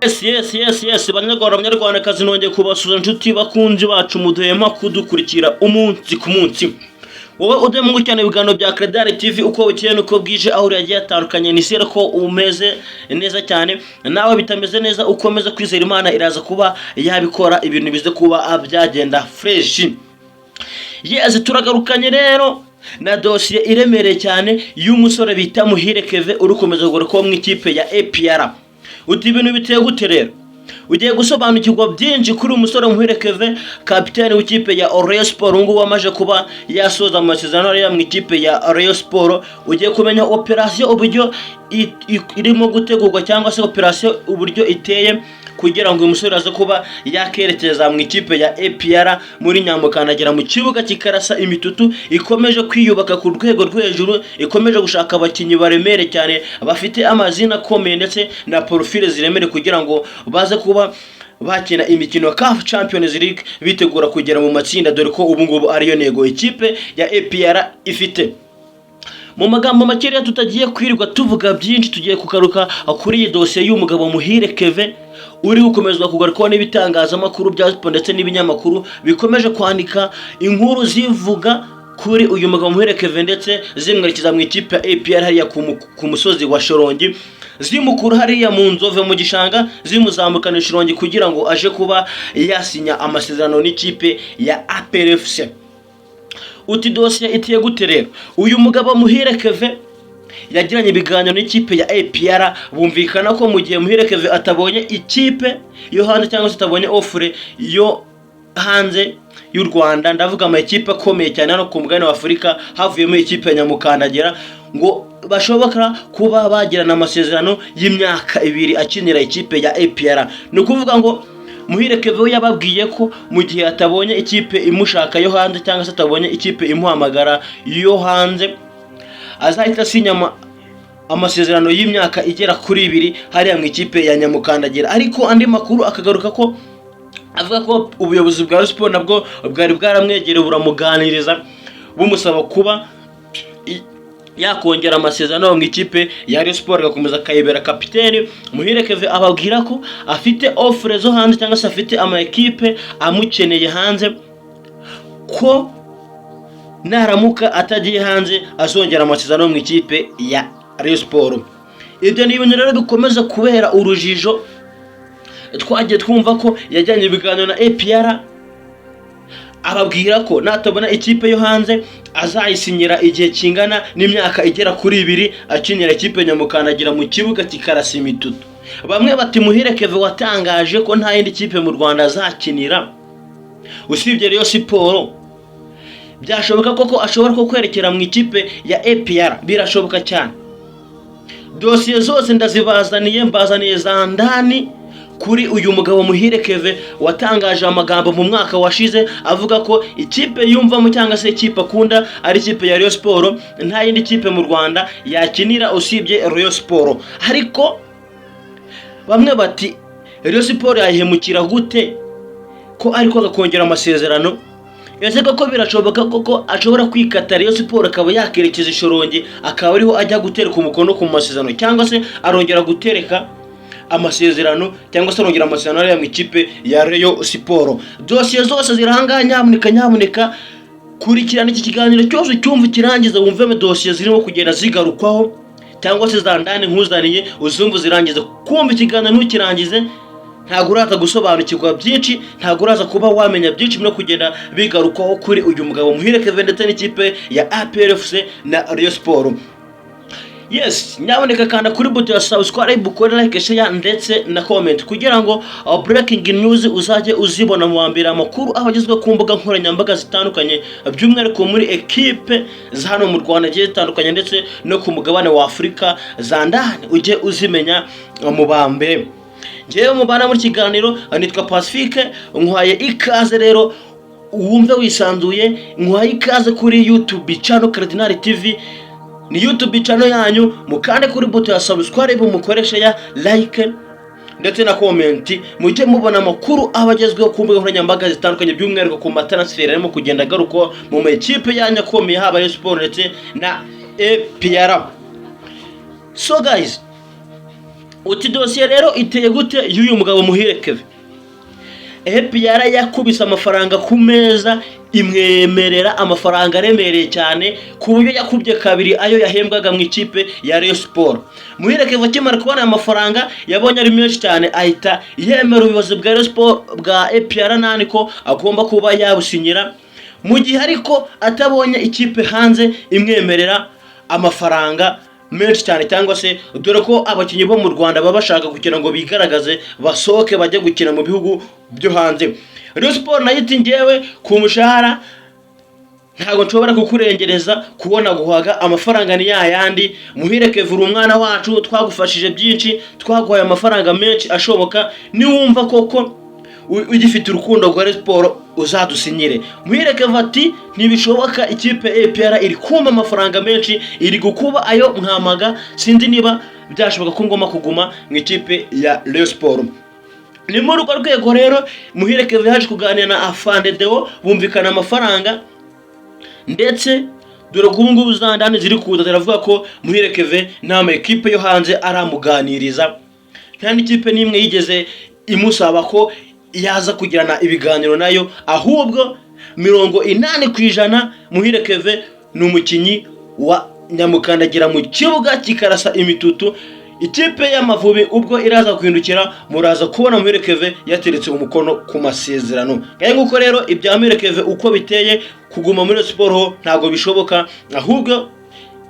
Yes, banyarwandakazi nongeye kubasuza inshuti bakunzi bacu muduhema kudukurikira umunsi ku munsi. Wowe udemu cyane ibiganiro bya Credit TV uko bukeye nuko bwije aho yagiye atandukanye nisere ko umeze neza cyane nawe bitameze neza ukomeza kwizera Imana iraza kuba yabikora ibintu bize kuba byagenda fresh. Yes, turagarukanye rero na dosiye iremereye cyane y'umusore bita Muhire Kevin uri komeza gukora ko mu ikipe ya APR. Uti ibintu biteye gute rero? Ugiye gusobanukirwa byinshi kuri umusore Muhire Kevin, kapiteni w'ikipe ya Rayon Sport ngo wamaje kuba yasoza amasezerano ya mu ikipe ya Rayon Sport. Ugiye kumenya operation uburyo irimo gutegurwa cyangwa se operation uburyo iteye kugira ngo umusore aze kuba yakerekeza mu ikipe ya APR muri Nyamukandagira mu kibuga kikarasa imitutu ikomeje kwiyubaka ku rwego rw'hejuru, ikomeje gushaka abakinyi baremere cyane bafite amazina akomeye ndetse na profile ziremere kugira ngo baze kuba bakina imikino CAF Champions League bitegura kugera mu matsinda, dore ko ubu ngubu ariyo nego ikipe ya APR ifite. Mu magambo makeya tutagiye kwirirwa tuvuga byinshi, tugiye kukaruka kuri iyi dosiye y'umugabo Muhire Kevin uri gukomezwa kugarukaho n'ibitangazamakuru bya Sport ndetse n'ibinyamakuru bikomeje kwandika inkuru zivuga kuri uyu mugabo Muhire Kevin ndetse zimwerekeza mu ikipe ya APR hariya ku musozi wa Shorongi, zimukuru hariya mu Nzove mu gishanga, zimuzamukana Shorongi kugira ngo aje kuba yasinya amasezerano n'ikipe ya APR FC. Uti dosiye itiye gute rero? Uyu mugabo Muhire Kevin yagiranye ibiganiro n'ikipe ya APR, bumvikana ko mu gihe Muhire Kevin atabonye ikipe yo hanze cyangwa se atabonye offre yo hanze y'u Rwanda, ndavuga ama ikipe akomeye cyane no ku mugabane wa Afurika havuyemo ikipe ya Nyamukandagira, ngo bashobora kuba bagirana amasezerano y'imyaka 2 akinira ikipe ya APR. Ni ukuvuga ngo Muhire Kevin yababwiye ko mu gihe atabonye ikipe imushaka yo hanze cyangwa se atabonye ikipe imuhamagara yo hanze, azahita asinya amasezerano y'imyaka igera kuri 2 hariya mu ikipe ya Nyamukandagira. Ariko andi makuru akagaruka ko avuga ko ubuyobozi bwa Sport nabwo bwari bwaramwegereye buramuganiriza bumusaba kuba yakongera amasezerano mu ikipe ya Rayon Sport agakomeza kayibera kapiteni. Muhire Kevin ababwira ko afite offre zo hanze cyangwa se afite ama equipe amukeneye hanze, ko naramuka atagiye hanze azongera amasezerano mu ikipe ya Rayon Sport. Ibyo ni ibintu rero bikomeza kubera urujijo. Twagiye twumva ko yajyanye ibiganiro na APR, ababwira ko natabona ikipe yo hanze azayisinyira igihe kingana n'imyaka igera kuri 2 akinira ikipe Nyamukandagira mu kibuga kikarasa imitutu. Bamwe bati Muhire Kevin watangaje ko nta yindi kipe mu Rwanda azakinira usibye Rayon Sport. Byashoboka koko ashobora ko kwerekera mu ikipe ya APR, birashoboka cyane. Dosiye zose ndazibazaniye, mbazaniye za ndani kuri uyu mugabo Muhire Kevin watangaje amagambo mu mwaka washize avuga ko ikipe yumvamo cyangwa se ikipe akunda ari ikipe ya Rayon Sport, nta yindi kipe mu Rwanda yakinira usibye Rayon Sport. Ariko bamwe bati Rayon Sport yahemukira gute ko ariko agakongera amasezerano? Ese ko birashoboka koko ashobora kwikata Rayon Sport akaba yakerekeza Shorongi akaba ariho ajya gutereka umukono ku masezerano, cyangwa se arongera gutereka amasezerano cyangwa se arongera amasezerano ya mu ikipe ya Rayon Sport? Dosiye zose ziranga nyamuneka kurikirana iki kiganiro cyose cyumva kirangiza wumve dosiye zirimo kugenda zigarukwaho cyangwa se zandane nkuzaniye uzumva zirangiza. Kumva ikiganiro ntukirangize ntago uraza gusobanukirwa byinshi, ntago uraza kuba wamenya byinshi no kugenda bigarukwaho kuri uyu mugabo Muhire Kevin ndetse n'ikipe ya APR FC na Rayon Sport. Yes, nyaboneka kanda kuri buto ya subscribe, ukore like, share ndetse na comment kugira ngo breaking news uzajye uzibona mu wambere amakuru abagezwe ku mbuga nkoranyambaga zitandukanye, by'umwihariko muri equipe za hano mu Rwanda giye zitandukanye ndetse no ku mugabane wa Afurika za ndani ujye uzimenya mu bambere. Ngewe mubana muri kiganiro nitwa Pacifique, nkwaye ikaze rero wumve wisanzuye, nkwaye ikaze kuri YouTube channel Credit TV. Ni YouTube channel yanyu, mukande kuri buto ya subscribe, mukoreshe ya like ndetse na comment, mujye mubona amakuru abagezweho ku mbuga nkoranyambaga zitandukanye, by'umwihariko ku matransfer arimo kugenda garuko mu makipe yanyu akomeye haba Rayon Sport ndetse na APR. So guys, uti dosiye rero iteye gute y'uyu mugabo Muhire Kevin? APR yakubise amafaranga ku meza imwemerera amafaranga aremereye cyane ku buryo yakubye kabiri ayo yahembwaga mu ikipe ya Rayon Sport. Muhire Kevin akimara kubona amafaranga yabonye ari menshi cyane ahita yemera ubuyobozi bwa Rayon Sport bwa APR nani ko agomba kuba yabusinyira, mu gihe ariko atabonye ikipe hanze imwemerera amafaranga menshi cyane, cyangwa se dore ko abakinnyi bo mu Rwanda baba bashaka kugira ngo bigaragaze basohoke bajye gukina mu bihugu byo hanze. Rayon Sport nayo iti ngewe ku mushahara ntabwo nshobora kukurengereza kubona guhaga amafaranga ni yayandi. Muhire Kevin umwana wacu twagufashije byinshi, twaguhaye amafaranga menshi ashoboka, niwumva koko ugifite urukundo rwa Rayon Sport uzadusinyire. Muhire Kevin ati ntibishoboka, ikipe APR iri kumpa amafaranga menshi, iri gukuba ayo mwamaga, sinzi niba byashoboka ko ngoma kuguma mu ikipe ya Rayon Sport. Ni muri urwo rwego rero Muhire Kevin yaje kuganira na Afande Deo bumvikana amafaranga, ndetse dore ko ubu ngubu zandane ziri kuza ziravuga ko Muhire Kevin nta ekipe yo hanze aramuganiriza, nta n'ikipe n'imwe yigeze imusaba ko yaza kugirana ibiganiro nayo, ahubwo 80% Muhire Kevin ni umukinnyi wa nyamukandagira mu kibuga kikarasa imitutu. Ikipe y'Amavubi ubwo iraza guhindukira muraza kubona Muhire Kevin yateretse umukono ku masezerano. Ngaye nguko rero ibya Muhire Kevin uko biteye, kuguma muri Sport ho ntago bishoboka, ahubwo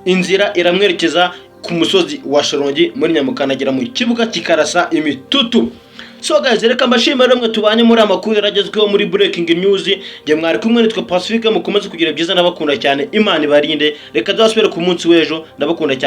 inzira iramwerekeza ku musozi wa Sharongi muri nyamukandagira mu kibuga kikarasa imitutu. So guys, reka mbashimire mwe tubanye muri amakuru yaragezweho muri breaking news. Nge mwari kumwe nitwa Pacifique, mukomeze kugira byiza, nabakunda cyane, Imana ibarinde. Reka dusubire ku munsi w'ejo, ndabakunda cyane.